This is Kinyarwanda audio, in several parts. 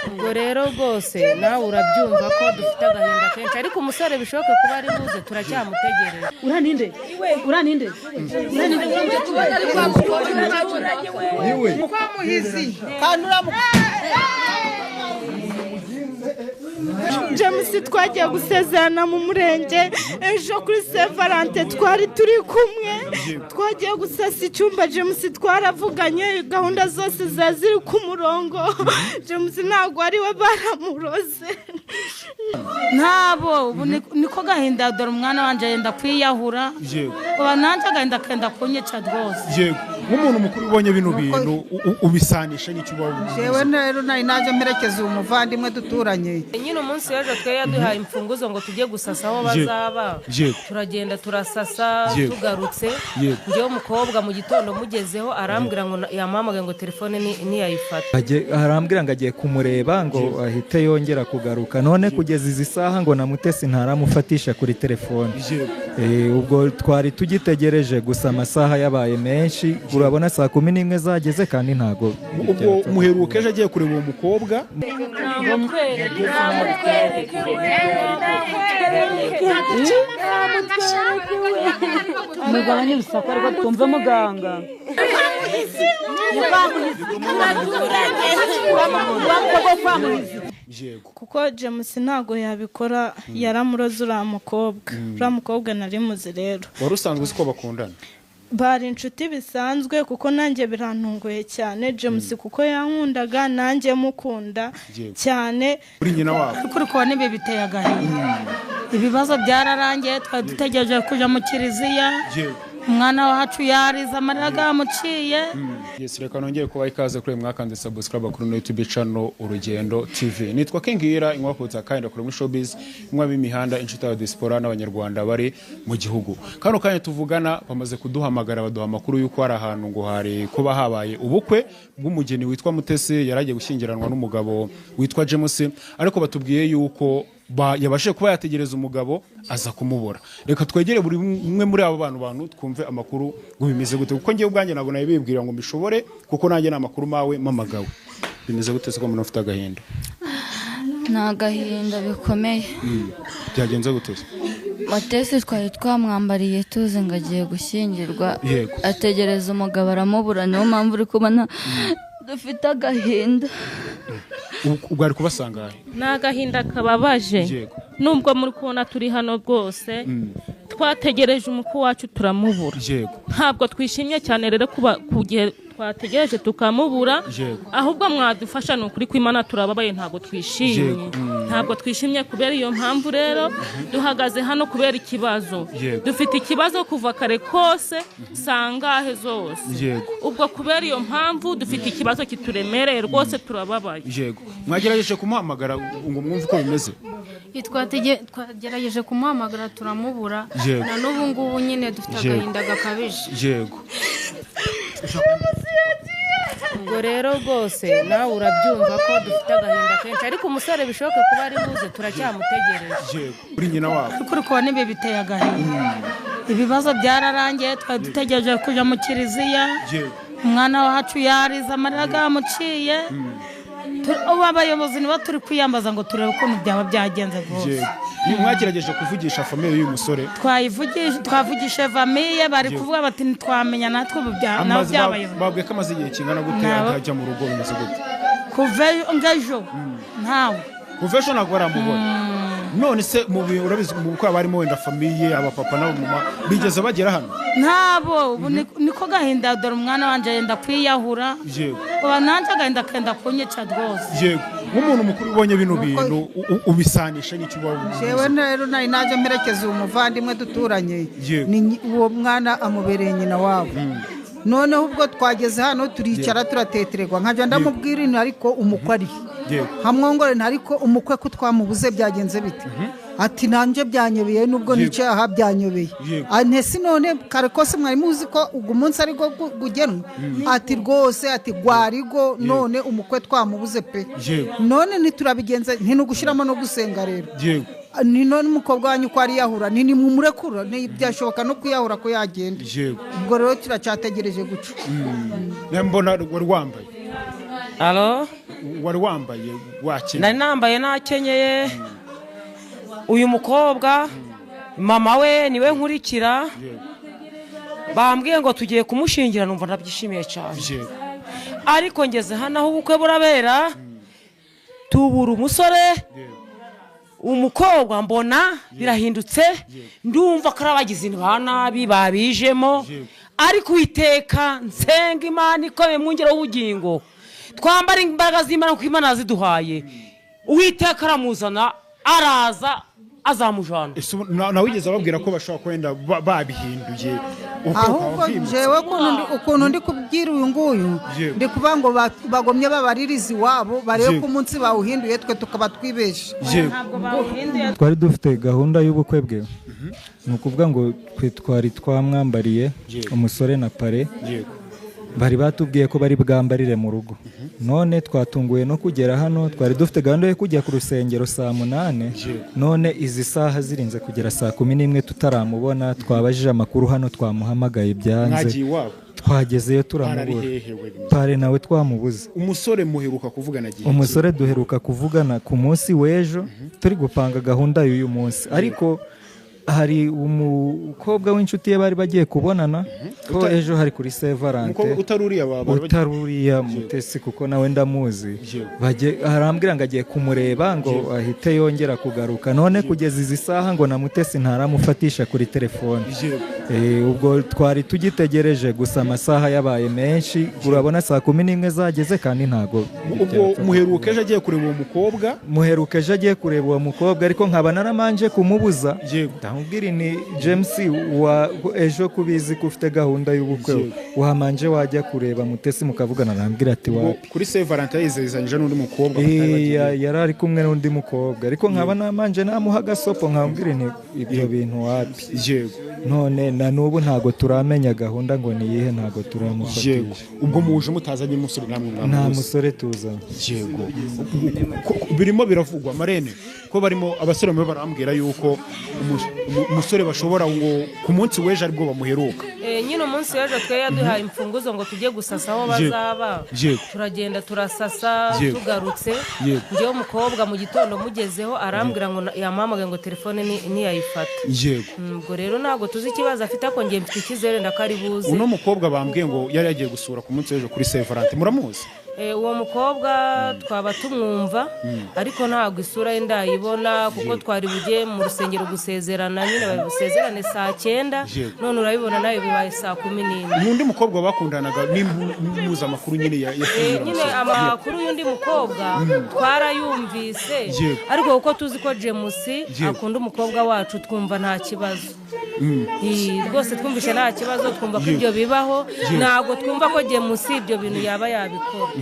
ubwo rero rwose nawe urabyumva ko dufite agahinda kenshi ariko umusore bishoboke kuba ari buze turacyamutegereje. Uraninde James twagiye gusezerana mu murenge ejo kuri Saint Valentin twari turi kumwe twagiye gusasa icyumba James twaravuganye gahunda zose zaziri ku murongo James ntabwo ari we baramuroze ntabo niko gahinda dore umwana wanje yenda kwiyahura uba nanje agahinda kenda kunyica rwose yego nk'umuntu mukuru ubonye bino bintu ubisanisha n'icyo ubona jewe rero naje mperekeza umuvandimwe duturanye nyine umunsi w'ejo twe yaduhaye imfunguzo ngo tujye gusasa aho bazaba turagenda turasasa tugarutse njyewe umukobwa mu gitondo mugezeho arambwira ngo yamamagaye ngo telefone niyayifata arambwira ngo agiye kumureba ngo ahite yongera kugaruka none kugeza izi saha ngo namutesi ntaramufatisha kuri telefone ubwo twari tugitegereje gusa amasaha yabaye menshi urabona saa 11 zageze kandi ntago ubwo muheruka ejo agiye kureba uwo mukobwa mugabanye urusaku ariko twumve muganga kuko James ntago yabikora yaramuroze uriya mukobwa nari muzi rero wari usanzwe uzi ko bakundana bari inshuti bisanzwe kuko nanjye birantunguye cyane James kuko yankundaga nanjye mukunda cyane uri nyina wabo kuri kubona ibi biteye agahinda ibibazo byararangiye twari dutegereje kuja mu kiliziya umwana wacu yariza amarira gamuciye reka nongeye kuba ikaze kuri mwakande subscribe kuri YouTube channel Urugendo TV nitwa Kingira inkwakutsa kandi kuri showbiz mwa b'imihanda inshuti ya diaspora n'abanyarwanda bari mu gihugu kano kanya tuvugana bamaze kuduhamagara baduha makuru yuko ari ahantu ngo hari kuba habaye ubukwe bw'umugeni witwa Mutesi yaragiye gushyingiranwa n'umugabo witwa James ariko batubwiye yuko yabashe kuba yategereza umugabo aza kumubura reka twegere buri umwe muri abo bantu twumve amakuru ngo bimeze gute kuko ngiye ubwanjye ntabwo nabibwira ngo mbishobore kuko nanjye namakuru mawe mamagawe bimeze gute se ko umuntu afite agahinda nta gahinda bikomeye byagenze gute Mutesi twari twamwambariye tuze ngo agiye gushyingirwa ategereza umugabo aramubura niyo mpamvu uri kubona dufite agahinda ubwo ari kubasanga nta gahinda kababaje nubwo muri kubona turi hano rwose twategereje umukwe wacu turamubura ntabwo twishimye cyane rero kugihe twategereje tukamubura ahubwo mwadufasha n'ukuri kw'Imana turababaye ntabwo twishimye kubera iyo mpamvu rero duhagaze hano kubera ikibazo dufite ikibazo kuva kare kose sangahe zose ubwo kubera iyo mpamvu dufite ikibazo kituremereye rwose turababaye mwagerageje kumuhamagara ngo mwumve uko bimeze twagerageje kumuhamagara turamubura na n'ubu ngubu nyine dufite agahinda gakabije ubwo rero rwose nawe urabyumva ko dufite agahinda kenshi ariko umusore bishoboke kuba ari buze turacyamutegereje uri nyina wabo kuri kubona ibi biteye agahinda ibibazo byararangiye twari dutegereje kuja mu kiliziya umwana wacu yariza amarira gamuciye ubu abayobozi nibo turi kwiyambaza ngo turebe ukuntu byaba byagenze rwose mwagerageje kuvugisha famille y'uyu musore twavugishije famille bari kuvuga bati ntitwamenya natwe ubu byabaye babwiye ko amaze igihe kingana gute ajya mu rugo bimeze gute kuva ejo ntawe kuva ejo ntabwo baramubona none se urabizi mu bukwe barimo wenda famille abapapa n'abamama bigeze bagera hano ntabo niko gahinda dore umwana wanje yenda kwiyahura uba nanje agahinda kenda kunyica rwose nk'umuntu mukuru ubonye bino bintu ubisanisha n'icyo ubona jewe rero naje mperekeza umuvandimwe duturanye uwo mwana amubereye nyina wabo noneho ubwo twageze hano turicara turatetererwa nkajya ndamubwira ino ariko umukwe ari hamwongore ariko umukwe ko twamubuze byagenze bite ati nanje byanyobeye nubwo nicyaha byanyobeye ntese none kare kose mwari muzi ko ugu munsi ari go gugenwa ati rwose ati gwarigo none umukwe twamubuze pe none niturabigenza ntinugushiramo no gusenga rero ni none umukobwa wanyu ko ari yahura ni mumurekura byashoboka no kuyahura ko yagenda ubwo rero turacyategereje guca mbona wari wambaye Alo wari wambaye wakenyeye nari nambaye nakenyeye uyu mukobwa mama we niwe nkurikira bambwiye ngo tugiye kumushingira numva nabyishimiye cyane ariko ngeze hano aho ubukwe burabera tubura umusore umukobwa mbona birahindutse ndumva ko abagizi ba nabi babijemo ariko Uwiteka nsenga Imana ikomeye mwungere w'ubugingo twambara imbaraga z'Imana kuko Imana ziduhaye Uwiteka aramuzana araza azamujana nawe wigeze ababwira ko bashobora kwenda babihinduye ahubwo jewe ukuntu ndi kubwira uyu nguyu ndi kuvuga ngo bagomye babaririza iwabo barebe ko umunsi bawuhinduye twe tukaba twibeshe twari dufite gahunda y'ubukwe bwe ni ukuvuga ngo twe twari twamwambariye umusore na pare bari batubwiye ko bari bwambarire mu rugo none twatunguye no kugera hano twari dufite gahunda yo kujya ku rusengero saa 8 none izi saha zirinze kugera saa 11 tutaramubona twabajije amakuru hano twamuhamagaye byanze twagezeyo turamubura pare nawe twamubuze umusore muheruka kuvugana gihe umusore duheruka kuvugana ku munsi w'ejo turi gupanga gahunda y'uyu munsi ariko hari umukobwa w'inshuti ye bari bagiye kubonana ko ejo hari kuri Sevarante utaruriya Mutesi kuko nawe ndamuzi arambwira ngo agiye kumureba ngo ahite yongera kugaruka none kugeza izi saha ngo na Mutesi ntaramufatisha kuri telefone ubwo twari tugitegereje gusa amasaha yabaye menshi urabona saa 11 zageze kandi ntago ubwo muheruka ejo agiye kureba uwo mukobwa muheruka ejo agiye kureba uwo mukobwa ariko nkaba naramanje kumubuza ndamubwira ni James wa ejo kubizi ko ufite gahunda y'ubukwe uhamanje wajya kureba Mutesi mukavugana arambwira ati wapi kuri Sevarante yizezanyije n'undi mukobwa yarari kumwe n'undi mukobwa ariko nkaba namanje namuha gasopo nkambwira ni ibyo bintu wapi none na nubu ntago turamenya gahunda ngo niyihe ntago turamufatisha ubwo muje mutazanye umusore namwe nta musore tuzanye birimo biravugwa marene ko barimo abasore bamwe barambwira yuko umusore bashobora ngo ku munsi w'ejo aribwo bamuheruka nyine umunsi w'ejo twe yaduhaye imfunguzo ngo tujye gusasa aho bazaba turagenda turasasa tugarutse njyewe umukobwa mu gitondo mugezeho arambwira ngo yampamagaye ngo telefone ntiyayifata ubwo rero ntabwo tuzi ikibazo afite ako ngiye mfite icyizere ndakaribuze uno mukobwa bambwiye ngo yari yagiye gusura ku munsi w'ejo kuri Sevarante muramuzi uwo mukobwa twaba tumwumva ariko ntabwo isura ye ndayibona kuko twari bugiye mu rusengero gusezerana nyine bari busezerane saa 9 none urabibona nayo bibaye saa 11 n'undi mukobwa bakundanaga n'impuza amakuru nyine nyine amakuru y'undi mukobwa twarayumvise ariko kuko tuzi ko James akunda umukobwa wacu twumva nta kibazo rwose twumvishe nta kibazo twumva ko ibyo bibaho ntabwo twumva ko James ibyo bintu yaba yabikora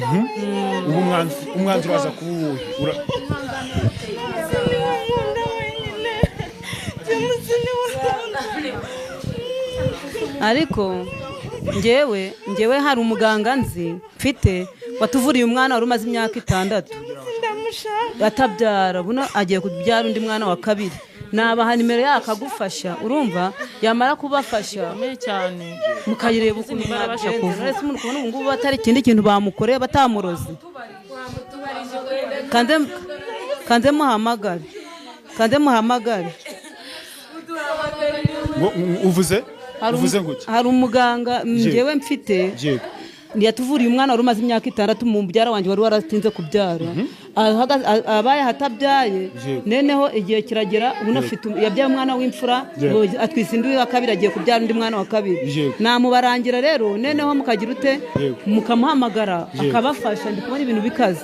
umwanzuro waza kuwuhe ariko njyewe hari umuganga nzi mfite watuvuriye umwana wari umaze imyaka 6 atabyara buno agiye kubyara undi mwana wa kabiri nabaha nimero yakagufasha urumva yamara kubafasha cyane mukayireba ukuntu barabasha kuvuga ese umuntu kubona ngo batari ikindi kintu bamukoreye batamuroze kanze muhamagare uvuze ngo hari umuganga njyewe mfite yatuvuriye umwana wari umaze imyaka 6 mu mubyara wanjye wari waratinze kubyara abaye hatabyaye neneho igihe kiragera ubuno afite yabyaye umwana w'imfura atwisinduye wa kabiri agiye kubyara undi mwana wa kabiri namubarangira rero neneho mukagira ute mukamuhamagara akabafasha ndi kubona ibintu bikaze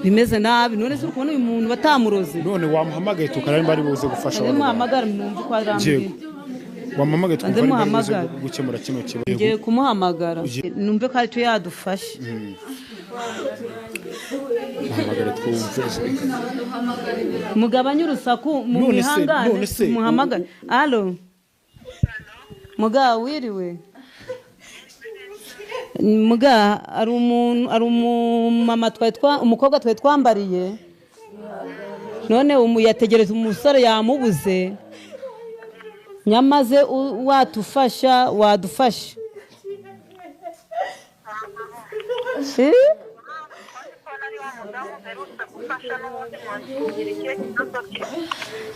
bimeze nabi none se ukubona uyu muntu batamuroze none wamuhamagaye tukaramba ari buze gufasha abantu muhamagara numva ko arambye wamamagaye twumva gukemura kino kibazo ngiye kumuhamagara numve ko ari cyo yadufasha mugabanye urusaku mu mihangane muhamagare allo muga wiriwe muga ari umumama umukobwa twambariye none yategereza umusore yamubuze nyamaze wadufasha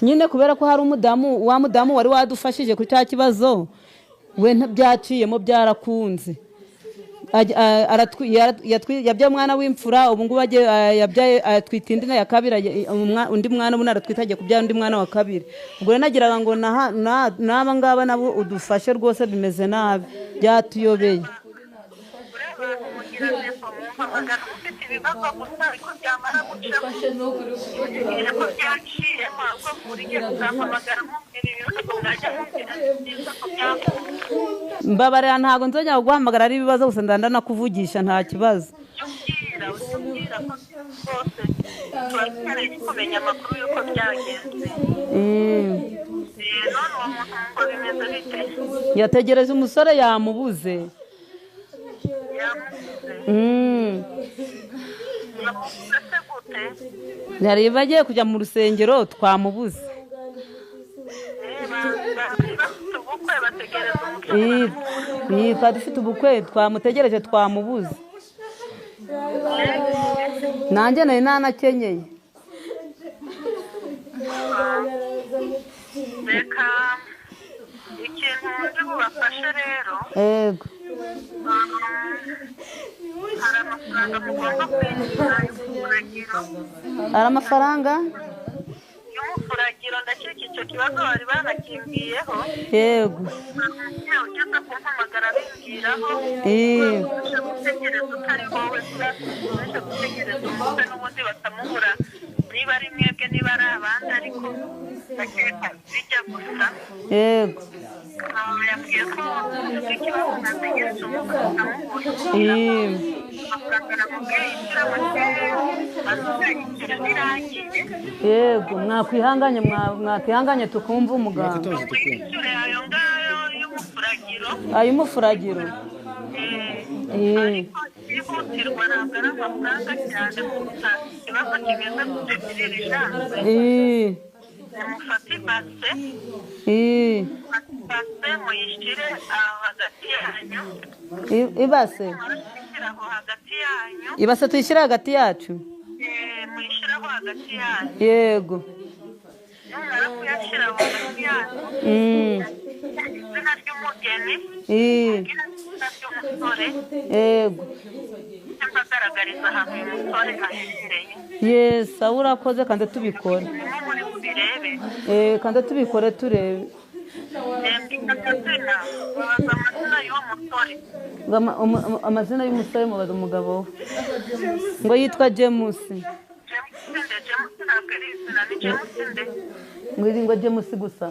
nyine kubera ko hari wa mudamu wari wadufashije kuri cya kibazo we byaciyemo byarakunze yabyaye umwana w'imfura ubu ngubu yabyaye atwita indi ya kabiri undi mwana ubu aratwita agiye kubyara undi mwana wa kabiri ubwo rero nagiraga ngo n'aba ngaba nabo udufashe rwose bimeze nabi byatuyobeye mbabarira ntabwo nzongera guhamagara ari ibibazo gusa ndanda kuvugisha nta kibazo yategereje umusore yamubuze yari bagiye kujya mu rusengero twamubuze twari dufite ubukwe twamutegereje twamubuze nanjye nari nanakenyeye reka ikintu nzi bubafashe rero yego hari amafaranga mugomba kwishyura y'umufuragiro hari amafaranga y'umufuragiro ndakeka icyo kibazo bari banakimbwiyeho yego ugeze kumpamagara bimbwiraho uje gutegereza utari wowe uje gutegereza umutwe n'ubundi batamubura niba ari mwebwe niba ari abandi ariko ndakeka bijya gusa yego yambwiye ko ikibazo nategereje umutwe batamubura amafaranga namubwiye yishyura make birangiye yego mwakwihanganye tukumva umuganga wishyure ayo ngayo y'umufuragiro ay'umufuragiro ariko byihutirwa ntabwo ari amafaranga cyane kuruta ikibazo kimeze gutegerera ijanse mufate ibase muyishyire aho hagati yanyu ibase muyishyiraho hagati yanyu ibase tuyishyire hagati yacu muyishyiraho hagati yanyu yego numara kuyashyiraho hagati yanyu izina ry'umugeni izina ry'umusore yego mbagaragariza ahantu uyu musore aherereye yesi aho urakoze kandi tubikore muri bubirebe kandi tubikore turebe amazina mubaza amazina y'uwo musore amazina y'umusore mubaza umugabo we ngo yitwa jemusi ntabwo ari izina ni jemusinde ngo jemusi gusa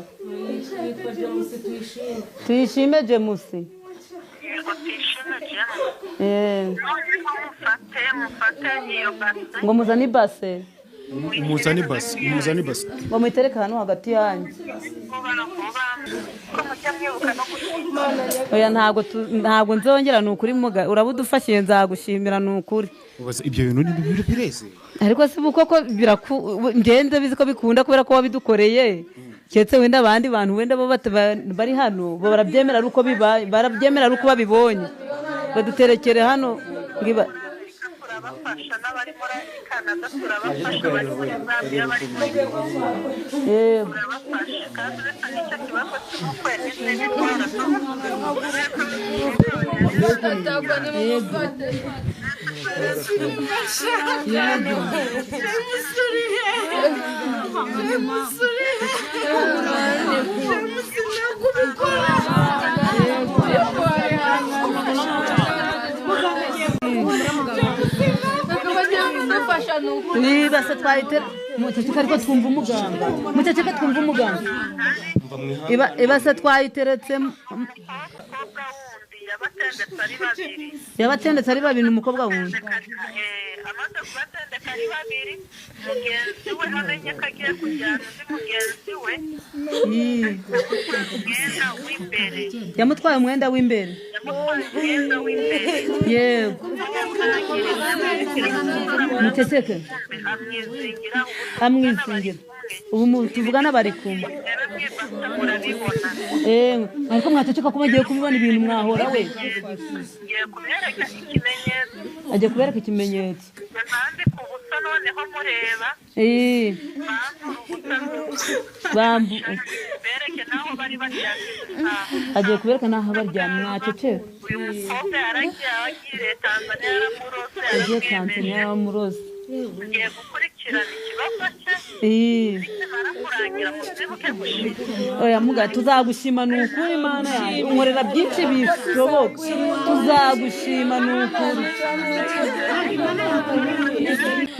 tuyishime jemusi yego tuyishime jemusi mufate iyo base ngo muzane ibase muzane ibase ngo muyitereke ahantu hagati yanyu oya ntabwo nzongera ni ukuri muga uraba udufashije nzagushimira ni ukuri ibyo bintu ni ibintu bireze ariko si koko ngenze bizi ko bikunda kubera ko wabidukoreye keretse wenda abandi bantu wenda bo bari hano barabyemera ari uko barabyemera ari uko babibonye baduterekere hano turabafasha n'abari muri Canada turabafasha bari muri Zambia bari muri turabafasha kandi uretse n'icyo kibazo cy'ubukwe n'izindi ndwara nibase twayitera muceceka ariko twumva umuganga muceceka twumva umuganga ibase twayiteretsemo yabatendetse ari babiri umukobwa wundi amaze kubatendeka ari babiri mugenzi we amenye ko agiye kujyana undi mugenzi we umwenda w'imbere yamutwaye umwenda w'imbere yego muceceke amwizingira ubu tuvugana bari kumwe ariko mwaceceka ko bagiye kubibona ibintu mwahora we ngiye kubereka ikimenyetso agiye kubereka ikimenyetso bambika ubusa noneho mureba bereke naho bari baryamye agiye kubereka naho baryamye mwacecera uyu mukobwa yaragiye agiriye Tanzania yaramurose agiye Tanzania yaramurose ugiye gukurikirana ikibazo cye nikimara kurangira muzibuke gushima oya muga tuzagushima ni ukuri Mana yanjye unkorera byinshi bishoboka tuzagushima ni ukuri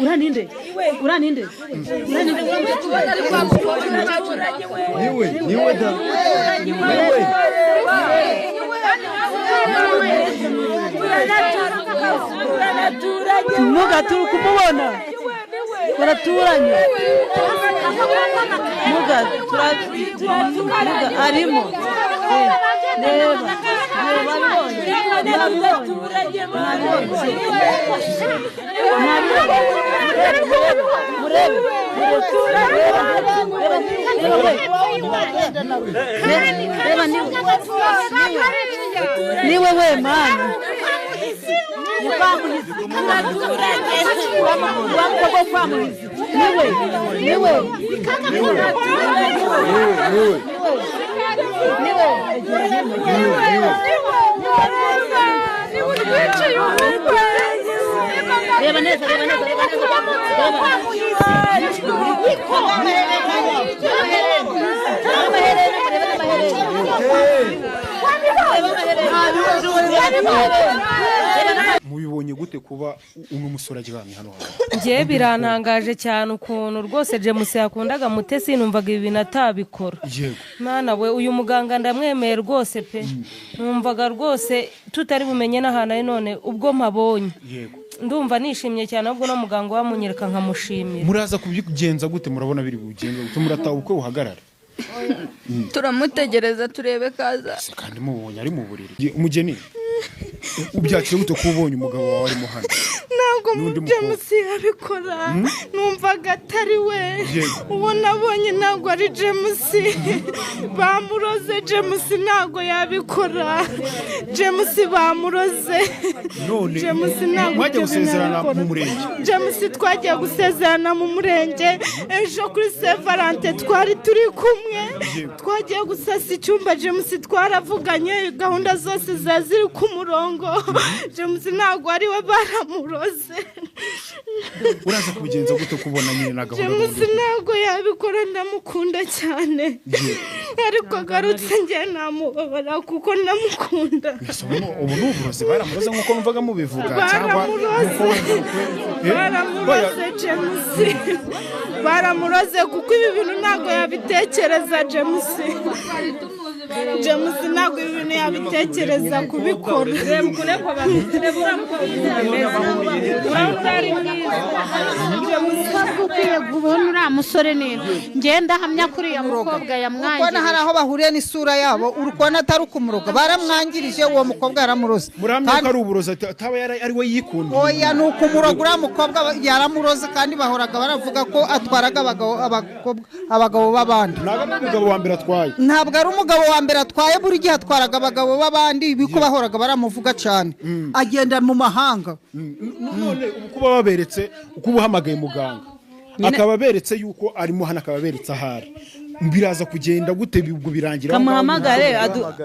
uraninde niwe da muga turi kumubona baraturanye muga arimo reba niwe we Mana mubibonye gute kuba umwe umusore aryamye hano ngiye birantangaje cyane ukuntu rwose James yakundaga Mutesi numvaga ibi bintu atabikora Mana we uyu muganga ndamwemeye rwose pe numvaga rwose tutari bumenye n'ahantu ari none ubwo mpabonye ndumva nishimye cyane ahubwo no muganga wamunyereka nkamushimira muraza kubigenza gute murabona biri bugenza gute murataha uko uhagarara turamutegereza turebe kaza kandi mubonye ari mu buriri umugeni ubyakira gute ko ubonye umugabo wawe arimo hano ntabwo James yabikora numvaga atari we uwo nabonye ntabwo ari James bamuroze James ntabwo yabikora James bamuroze James ntabwo mwajya gusezerana mu murenge James twagiye gusezerana mu murenge ejo kuri Saint Valentin twari turi kumwe twagiye gusasa icyumba James twaravuganye gahunda zose zaziri ku murongo James ntabwo ari we baramuroze uraza kubigenza gute kubona nyine na gahunda James ntabwo yabikora ndamukunda cyane ariko agarutse njye namubabara kuko ndamukunda ubu n'uburozi baramuroze nk'uko numvaga mubivuga cyangwa baramuroze James baramuroze kuko ibi bintu ntabwo yabitekereza James ntabwo ibi bintu yabitekereza kubikora ukwiye kubona uriya musore neza ngenda hamya kuri uriya mukobwa yamwangirije ubona hari aho bahuriye n'isura yabo urukona atari ukumuroga baramwangirije uwo mukobwa yaramuroze muramya ko ari uburozi ataba ari we yikundiye oya ni ukumuroga uriya mukobwa yaramuroze kandi bahoraga baravuga ko atwaraga abagabo b'abandi ntabwo ari umugabo wa mbere atwaye ntabwo ari umugabo wa mbere atwaye buri gihe atwaraga abagabo b'abandi biko bahoraga baramuvuga cyane agenda mu mahanga none kuba baberetse uko ubuhamagaye muganga akaba beretse yuko arimo hano akaba beretse ahari biraza kugenda gute ubwo birangira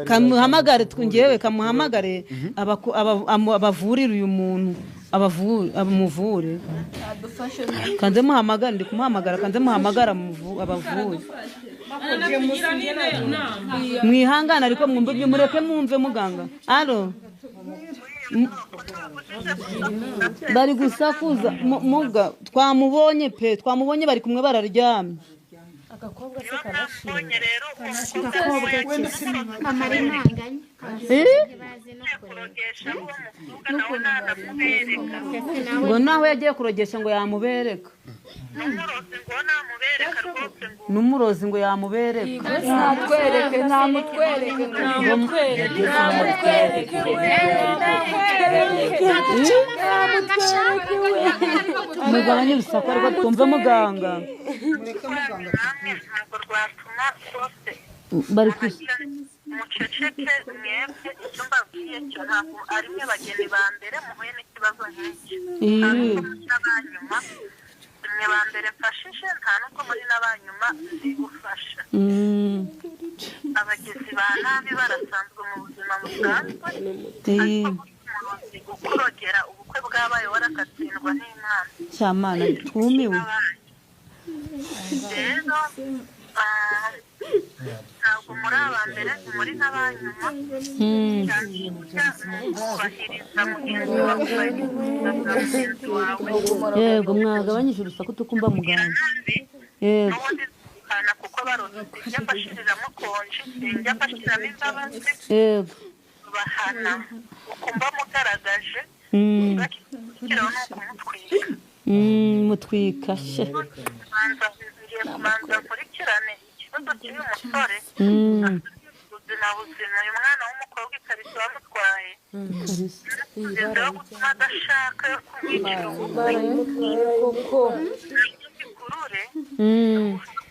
kamuhamagare twongewe kamuhamagare abavurira uyu muntu abamuvure kanze muhamagara ndi kumuhamagara kanze muhamagara abavure mwihangana ariko mwumve byo mureke mwumve muganga alo bari gusakuza muga twamubonye bari kumwe bararyamye agakobwa se karashimye rero amara intanganya ngo naho yagiye kurogesha ngo yamubereka n'umurozi ngo yamubereka namutwereke mugabanye urusaku ariko twumve muganga bari muceceke mwebwe icyo mbabwiye cyo ntabwo ari mwe bageni ba mbere muhuye n'ikibazo nk'iki nta n'ubwo muri n'abanyuma mwe ba mbere mfashije nta n'ubwo muri n'abanyuma nzi gufasha abagizi ba nabi barasanzwe mu buzima busanzwe ariko umurozi ukurogera ubukwe bwabaye warakatsindwa n'Imana cyamana twumiwe rero ntabwo muri aba mbere muri n'abanyuma cyane kubahiriza mugenzi wawe yego mwagabanyije urusaku tukumva muganga yego kana kuko barozi sinjya mbashiriramo konje sinjya mbashiriramo imbabazi yego bahana ukumva mugaragaje bakikiraho no kumutwika mutwika she ngiye kubanza nkurikirane ikibazo cy'uyu musore ubuzima uyu mwana w'umukobwa ikariso bamutwaye kugeza aho gutuma adashaka yo kumwicira ikurure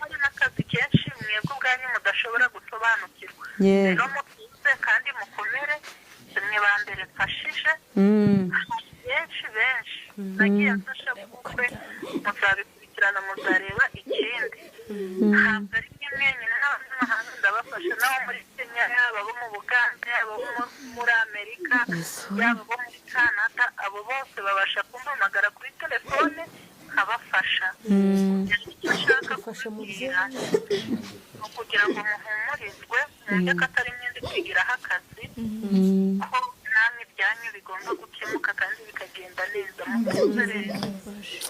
hari n'akazi kenshi mwebwe ubwanyu mudashobora gusobanukirwa rero mutuze kandi mukomere mwe ba mbere mfashije benshi nagiye mfasha bukwe muzabikurikirana muzareba ikindi ntabwo ari mwe mwenyine n'abanyamahanga ndabafasha n'abo muri Kenya yaba abo mu Buganda yaba abo muri Amerika yaba abo muri Canada abo bose babasha kumpamagara kuri telefone nkabafasha icyo nshaka kubabwira ni ukugira ngo muhumurizwe mwumve ko atari mwende kwigiraho akazi ko namwe ibyanyu bigomba gukemuka kandi bikagenda neza mukuze rero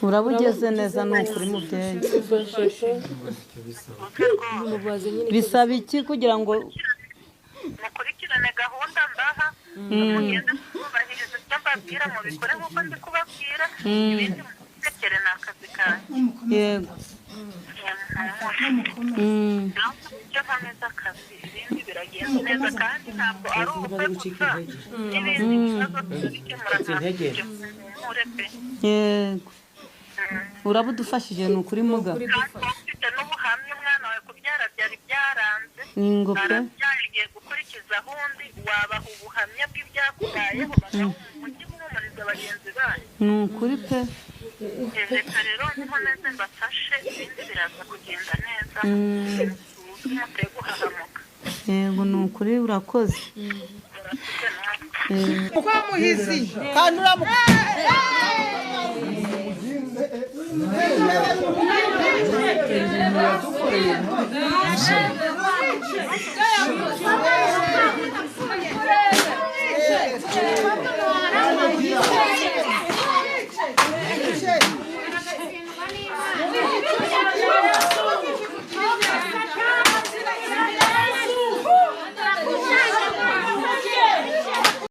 uraba ugeze neza ni ukuri mubyeyi bisaba iki kugira ngo mukurikirane gahunda mbaha mugende kubahiriza ibyo mbabwira mubikore nk'uko ndi kubabwira ibindi mutekere ni akazi kanyu yego ibyo nkomeza akazi ibindi biragenda neza kandi ntabwo ari ubukwe gusa n'ibindi bibazo tubikemura ntabwo ibyo mure pe yego uraba udufashije ni ukuri muga kandi ufite n'ubuhamya umwana wawe kubyara byari byaranze arabyagiye gukurikiza undi wabaha ubuhamya bw'ibyakubayeho mujye muhumuriza bagenzi banyu ni ukuri pe reka rero nkomeze mbafashe ibindi biraza kugenda neza muteye guhahamuka yego ni ukuri urakoze kwa muhizi kandi uramuka Thank you.